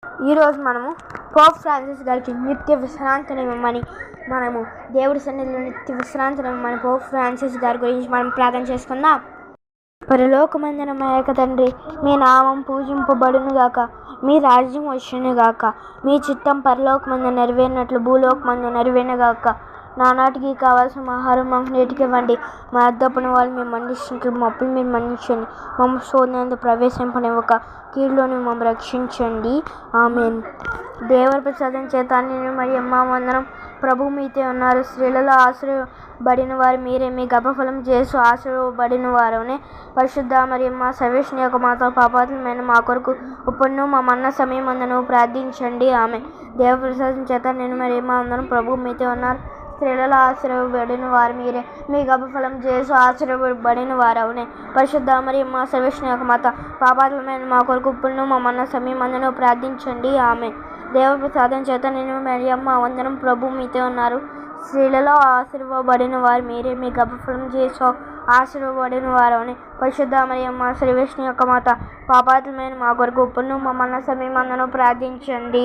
ఈరోజు మనము Pope Francis గారికి నిత్య విశ్రాంతినివ్వమని మనము దేవుడి సన్నిధిలో నిత్య విశ్రాంతినివ్వమని పోప్ ఫ్రాన్సిస్ గారి గురించి మనం ప్రార్థన చేసుకుందాం. పరలోకమందున మా యొక్క తండ్రి, మీ నామం పూజింపబడునుగాక, మీ రాజ్యం వచ్చునుగాక, మీ చిత్తం పరలోకమందు నెరవేరినట్లు భూలోకమందు నెరవేరునుగాక. నానాటికి కావాల్సిన ఆహారం మాకు నేటికి ఇవ్వండి. మా అద్దపని వాళ్ళు మేము మన్నించినట్లు మా అప్పులు మీరు మన్నించండి. మమ్మల్ని శోధనయందు ప్రవేశింపనివ్వక కీడులోని మమ్మల్ని రక్షించండి. ఆమేన్. దేవుని ప్రసాదం చేత నేను మరియమ్మ వందనం. ప్రభు మీతో ఉన్నారు, స్త్రీలలో ఆశ్రయబడిన వారు మీరే, మీ గర్భఫలం యేసు ఆశ్రయబడిన వారనే. పరిశుద్ధ మరియమ్మ సర్వేశ్వరుని యొక్క మాత, పాపాత్ములమైన మా కొరకు ఇప్పుడును మా మరణ సమయమందును ప్రార్థించండి. ఆమేన్. దేవుని ప్రసాదం చేత నేను మరియమ్మ వందనం. ప్రభు మీతో ఉన్నారు, స్త్రీలలో ఆశ్రయబడిన వారు మీరే, మీ గర్భఫలం యేసు ఆశ్రయబడిన వారవునే. పరిశుద్ధ మరియమ్మ సర్వేశ్వరుని యొక్క మాత, పాపాత్ములమైన మా కొరకు ఇప్పుడును మా మరణ సమయమందును ప్రార్థించండి. ఆమేన్. దేవుని ప్రసాదం చేత నేను మరియమ్మ వందనం. ప్రభు మీతో ఉన్నారు, స్త్రీలలో ఆశీర్వబడిన వారు మీరే, మీ గర్భఫలం యేసు ఆశీర్వబడిన వారవునే. పరిశుద్ధ మరియమ్మ సర్వేశ్వరుని యొక్క మాత, పాపాత్ములమైన మా కొరకు ఇప్పుడును మా మరణ సమయమందును ప్రార్థించండి.